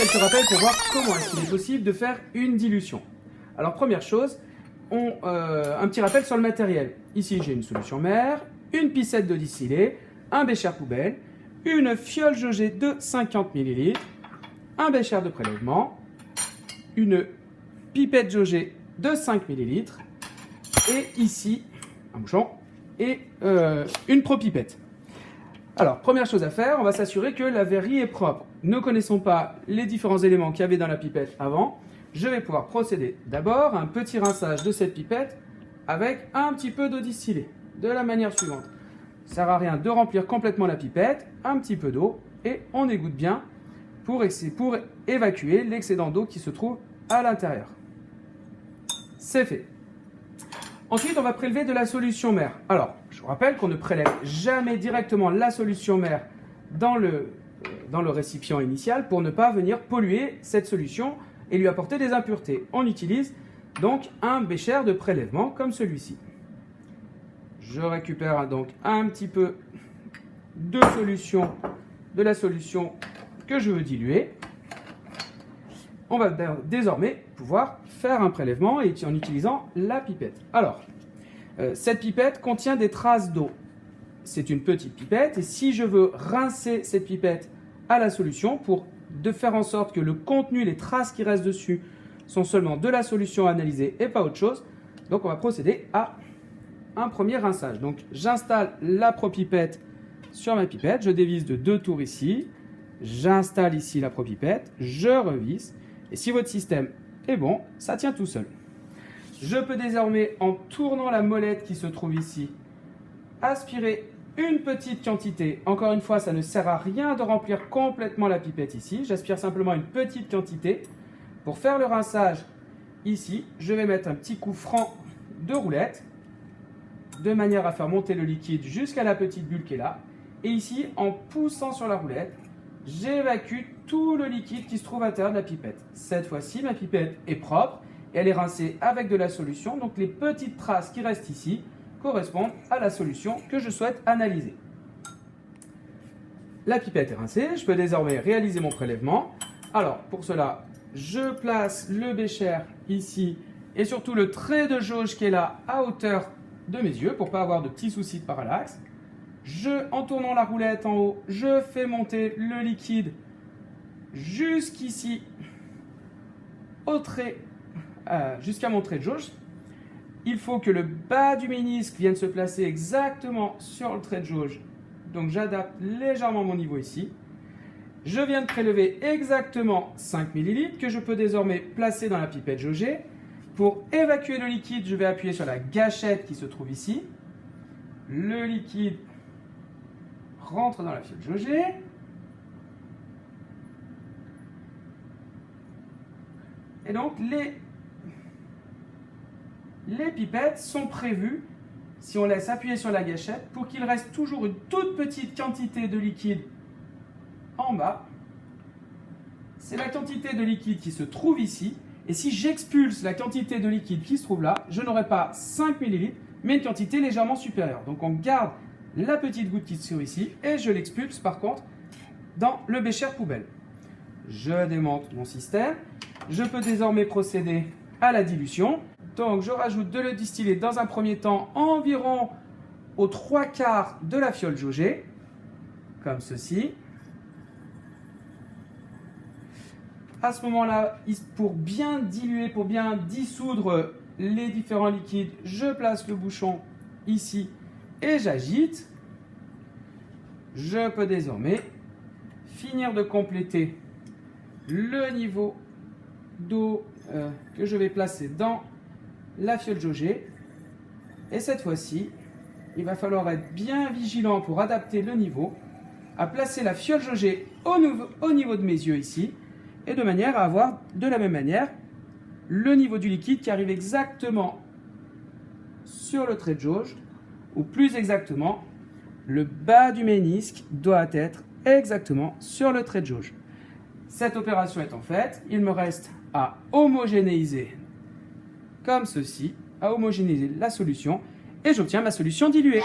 quelques rappels pour voir comment est-ce qu'il est possible de faire une dilution. Alors première chose, un petit rappel sur le matériel. Ici j'ai une solution mère, une piscette d'eau distillée, un bécher poubelle, une fiole jaugée de 50 ml, un bécher de prélèvement, une pipette jaugée de 5 ml et ici un bouchon et une propipette. Alors, première chose à faire, on va s'assurer que la verrie est propre. Ne connaissons pas les différents éléments qu'il y avait dans la pipette avant, je vais pouvoir procéder d'abord à un petit rinçage de cette pipette avec un petit peu d'eau distillée, de la manière suivante. Ça ne sert à rien de remplir complètement la pipette, un petit peu d'eau et on égoutte bien pour évacuer l'excédent d'eau qui se trouve à l'intérieur. C'est fait. Ensuite, on va prélever de la solution mère. Alors, je vous rappelle qu'on ne prélève jamais directement la solution mère dans le récipient initial pour ne pas venir polluer cette solution et lui apporter des impuretés. On utilise donc un bécher de prélèvement comme celui-ci. Je récupère donc un petit peu de la solution que je veux diluer. On va désormais pouvoir faire un prélèvement en utilisant la pipette. Alors, cette pipette contient des traces d'eau. C'est une petite pipette et si je veux rincer cette pipette à la solution de faire en sorte que le contenu, les traces qui restent dessus sont seulement de la solution analysée et pas autre chose, donc on va procéder à un premier rinçage. Donc j'installe la propipette sur ma pipette, je dévisse de 2 tours ici, j'installe ici la propipette, je revisse. Et si votre système est bon, ça tient tout seul. Je peux désormais, en tournant la molette qui se trouve ici, aspirer une petite quantité. Encore une fois, ça ne sert à rien de remplir complètement la pipette ici. J'aspire simplement une petite quantité. Pour faire le rinçage, ici, je vais mettre un petit coup franc de roulette, de manière à faire monter le liquide jusqu'à la petite bulle qui est là. Et ici, en poussant sur la roulette, j'évacue tout le liquide qui se trouve à l'intérieur de la pipette. Cette fois-ci, ma pipette est propre et elle est rincée avec de la solution. Donc les petites traces qui restent ici correspondent à la solution que je souhaite analyser. La pipette est rincée, je peux désormais réaliser mon prélèvement. Alors pour cela, je place le bécher ici et surtout le trait de jauge qui est là à hauteur de mes yeux pour ne pas avoir de petits soucis de parallaxe. En tournant la roulette en haut, je fais monter le liquide jusqu'ici, jusqu'à mon trait de jauge. Il faut que le bas du ménisque vienne se placer exactement sur le trait de jauge. Donc j'adapte légèrement mon niveau ici. Je viens de prélever exactement 5 ml que je peux désormais placer dans la pipette jaugée. Pour évacuer le liquide, je vais appuyer sur la gâchette qui se trouve ici. Le liquide rentre dans la fiole jaugée. Et donc les pipettes sont prévues, si on laisse appuyer sur la gâchette, pour qu'il reste toujours une toute petite quantité de liquide en bas. C'est la quantité de liquide qui se trouve ici. Et si j'expulse la quantité de liquide qui se trouve là, je n'aurai pas 5 ml, mais une quantité légèrement supérieure. Donc on garde la petite goutte qui se trouve ici et je l'expulse par contre dans le bécher poubelle. Je démonte mon système. Je peux désormais procéder à la dilution. Donc je rajoute de l'eau distillée dans un premier temps environ aux 3/4 de la fiole jaugée, comme ceci. À ce moment-là, pour bien diluer, pour bien dissoudre les différents liquides, je place le bouchon ici et j'agite. Je peux désormais finir de compléter le niveau d'eau que je vais placer dans la fiole jaugée. Et cette fois-ci, il va falloir être bien vigilant pour adapter le niveau, à placer la fiole jaugée au niveau de mes yeux ici, et de manière à avoir de la même manière le niveau du liquide qui arrive exactement sur le trait de jauge, ou plus exactement, le bas du ménisque doit être exactement sur le trait de jauge. Cette opération étant faite, il me reste à homogénéiser comme ceci, à homogénéiser la solution, et j'obtiens ma solution diluée.